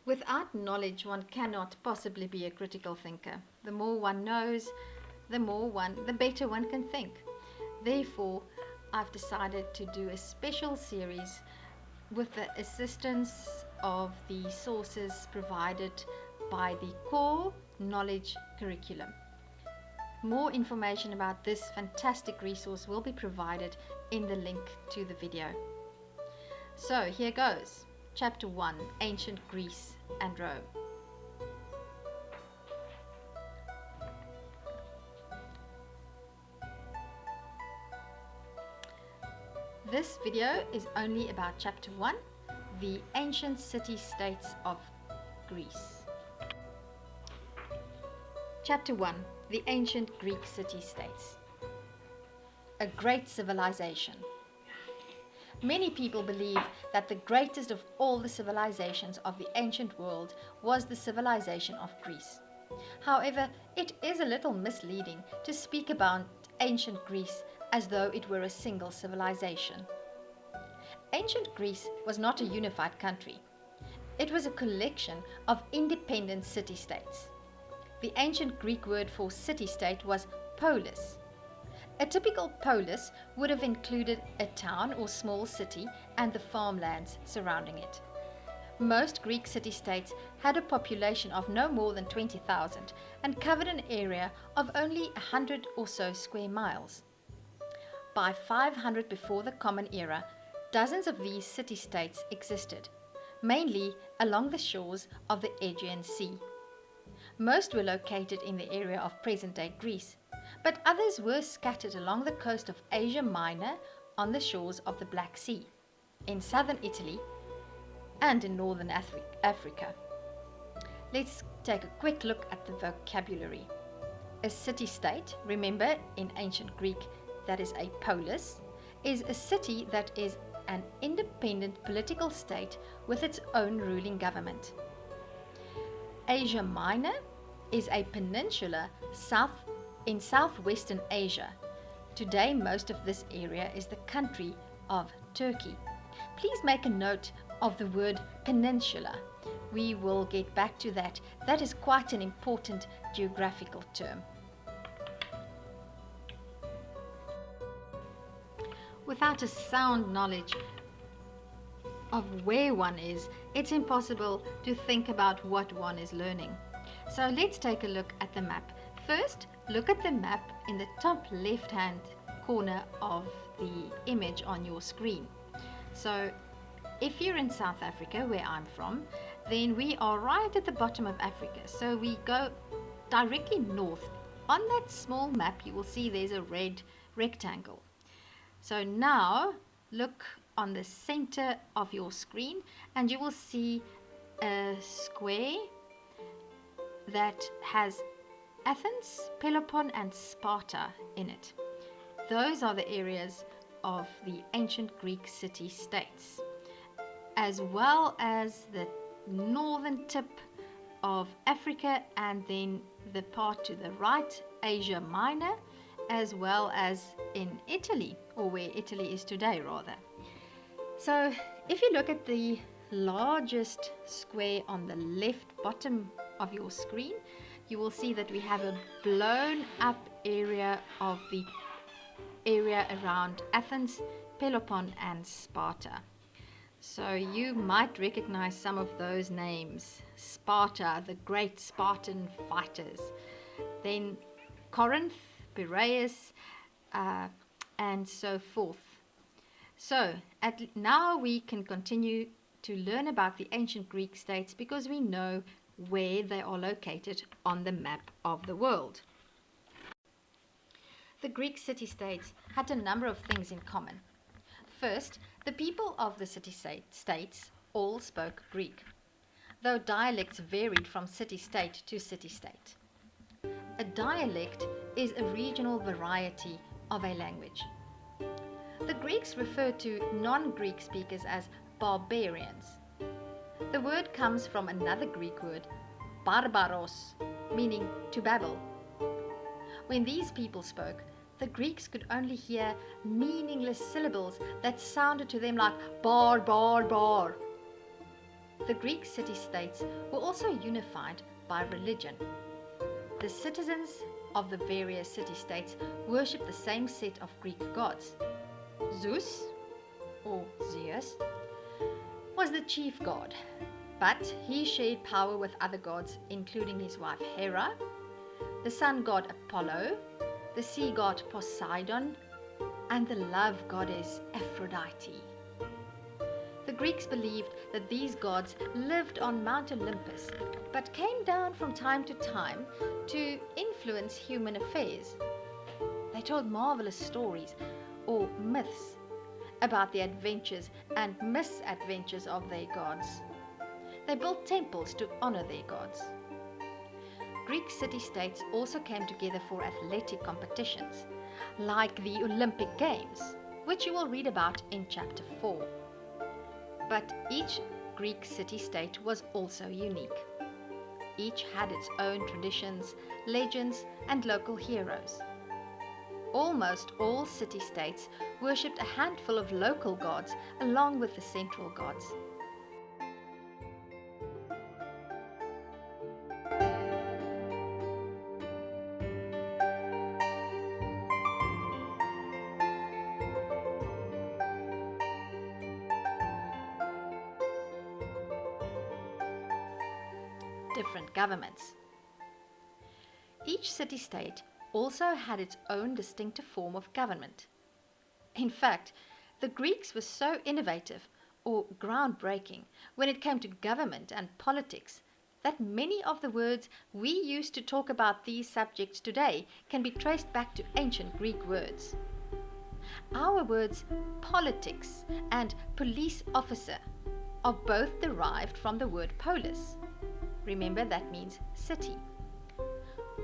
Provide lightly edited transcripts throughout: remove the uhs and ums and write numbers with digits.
Without knowledge, one cannot possibly be a critical thinker. The more one knows, the better one can think. Therefore, I've decided to do a special series with the assistance of the sources provided by the core knowledge curriculum. More information about this fantastic resource will be provided in the link to the video. So here goes. Chapter 1, Ancient Greece and Rome. This video is only about Chapter 1, the ancient city-states of Greece. Chapter 1, the ancient Greek city-states. A great civilization. Many people believe that the greatest of all the civilizations of the ancient world was the civilization of Greece. However, it is a little misleading to speak about ancient Greece as though it were a single civilization. Ancient Greece was not a unified country. It was a collection of independent city-states. The ancient Greek word for city-state was polis. A typical polis would have included a town or small city and the farmlands surrounding it. Most Greek city-states had a population of no more than 20,000 and covered an area of only 100 or so square miles. By 500 before the Common Era, dozens of these city-states existed, mainly along the shores of the Aegean Sea. Most were located in the area of present-day Greece, but others were scattered along the coast of Asia Minor, on the shores of the Black Sea, in southern Italy, and in northern Africa. Let's take a quick look at the vocabulary. A city-state, remember in ancient Greek that is a polis, is a city that is an independent political state with its own ruling government. Asia Minor is a peninsula in southwestern Asia. Today, most of this area is the country of Turkey. Please make a note of the word peninsula. We will get back to that. That is quite an important geographical term. Without a sound knowledge of where one is, it's impossible to think about what one is learning. So let's take a look at the map. First, look at the map in the top left-hand corner of the image on your screen. So if you're in South Africa, where I'm from, then we are right at the bottom of Africa. So we go directly north. On that small map, you will see there's a red rectangle. So now look on the center of your screen and you will see a square that has Athens, Pelopon and Sparta in it. Those are the areas of the ancient Greek city-states, as well as the northern tip of Africa and then the part to the right, Asia Minor, as well as in Italy, or where Italy is today rather. So if you look at the largest square on the left bottom of your screen, you will see that we have a blown up area of the area around Athens, Pelopon and Sparta. So you might recognize some of those names. Sparta, the great Spartan fighters. Then Corinth, Piraeus, and so forth. So now we can continue to learn about the ancient Greek states because we know where they are located on the map of the world. The Greek city-states had a number of things in common. First, the people of the city-states all spoke Greek, though dialects varied from city-state to city-state. A dialect is a regional variety of a language. The Greeks referred to non-Greek speakers as barbarians. The word comes from another Greek word, barbaros, meaning to babble. When these people spoke, the Greeks could only hear meaningless syllables that sounded to them like bar, bar, bar. The Greek city-states were also unified by religion. The citizens of the various city-states worshipped the same set of Greek gods. Zeus, or Zeus, was the chief god, but he shared power with other gods, including his wife Hera, the sun god Apollo, the sea god Poseidon, and the love goddess Aphrodite. The Greeks believed that these gods lived on Mount Olympus, but came down from time to time to influence human affairs. They told marvelous stories, or myths, about the adventures and misadventures of their gods. They built temples to honor their gods. Greek city-states also came together for athletic competitions, like the Olympic Games, which you will read about in chapter 4. But each Greek city-state was also unique. Each had its own traditions, legends, and local heroes. Almost all city-states worshipped a handful of local gods along with the central gods. Different governments. Each city-state also had its own distinctive form of government. In fact, the Greeks were so innovative or groundbreaking when it came to government and politics that many of the words we use to talk about these subjects today can be traced back to ancient Greek words. Our words politics and police officer are both derived from the word polis. Remember, that means city.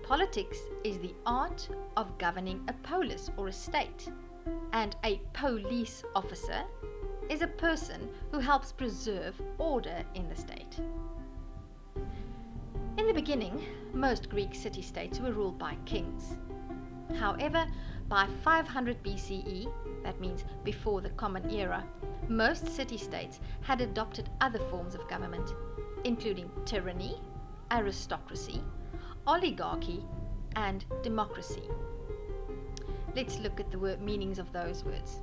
Politics is the art of governing a polis or a state, and a police officer is a person who helps preserve order in the state. In the beginning, most Greek city-states were ruled by kings. However, by 500 BCE, that means before the Common Era, most city-states had adopted other forms of government, including tyranny, aristocracy, oligarchy, and democracy. Let's look at the meanings of those words.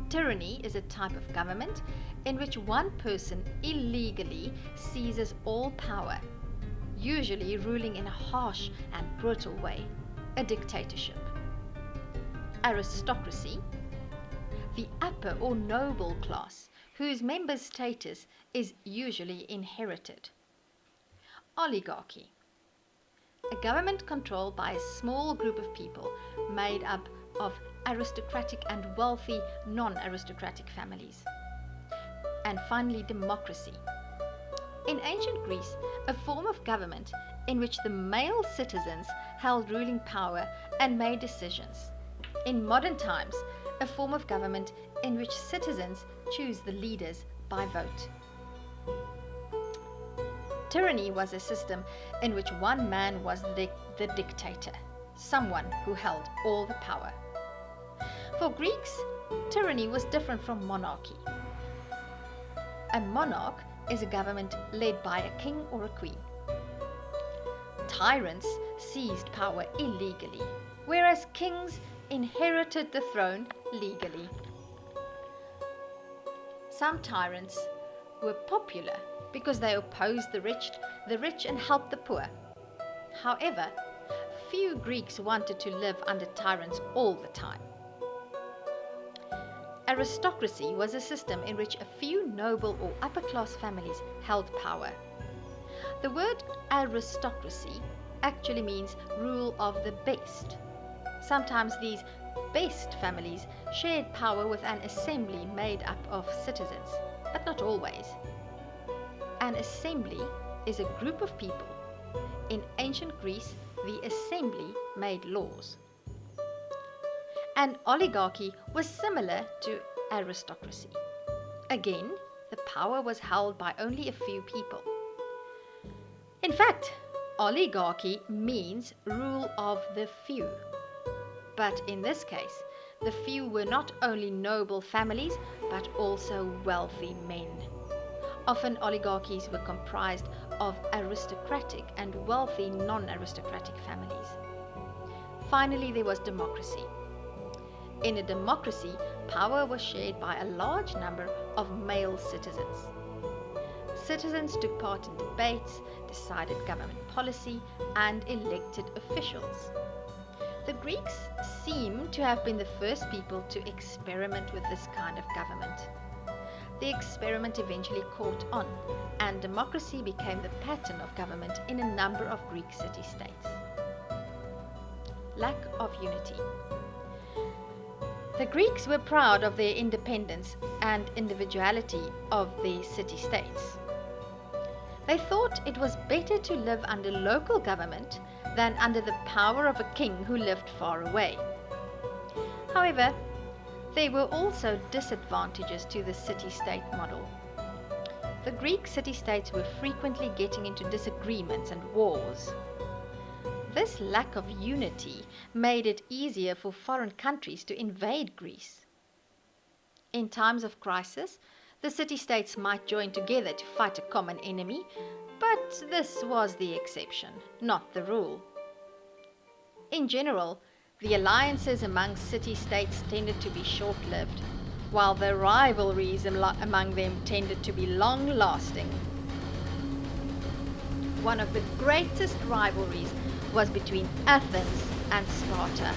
Tyranny is a type of government in which one person illegally seizes all power, usually ruling in a harsh and brutal way, a dictatorship. Aristocracy, the upper or noble class, whose members' status is usually inherited. Oligarchy, a government controlled by a small group of people made up of aristocratic and wealthy non-aristocratic families. And finally, democracy. In ancient Greece, a form of government in which the male citizens held ruling power and made decisions. In modern times, a form of government in which citizens choose the leaders by vote. Tyranny was a system in which one man was the dictator, someone who held all the power. For Greeks, tyranny was different from monarchy. A monarch is a government led by a king or a queen. Tyrants seized power illegally, whereas kings inherited the throne legally. Some tyrants were popular because they opposed the rich and helped the poor. However, few Greeks wanted to live under tyrants all the time. Aristocracy was a system in which a few noble or upper-class families held power. The word aristocracy actually means rule of the best. Sometimes these best families shared power with an assembly made up of citizens, but not always. An assembly is a group of people. In ancient Greece, the assembly made laws. An oligarchy was similar to aristocracy. Again, the power was held by only a few people. In fact, oligarchy means rule of the few. But in this case, the few were not only noble families, but also wealthy men. Often oligarchies were comprised of aristocratic and wealthy non-aristocratic families. Finally, there was democracy. In a democracy, power was shared by a large number of male citizens. Citizens took part in debates, decided government policy, and elected officials. The Greeks seem to have been the first people to experiment with this kind of government. The experiment eventually caught on, and democracy became the pattern of government in a number of Greek city-states. Lack of unity. The Greeks were proud of their independence and individuality of their city-states. They thought it was better to live under local government than under the power of a king who lived far away. However, there were also disadvantages to the city-state model. The Greek city-states were frequently getting into disagreements and wars. This lack of unity made it easier for foreign countries to invade Greece. In times of crisis, the city-states might join together to fight a common enemy, but this was the exception, not the rule. In general, the alliances among city-states tended to be short-lived, while the rivalries among them tended to be long-lasting. One of the greatest rivalries was between Athens and Sparta,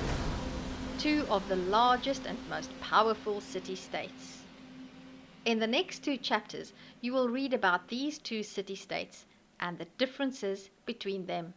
two of the largest and most powerful city-states. In the next 2 chapters, you will read about these 2 city-states and the differences between them.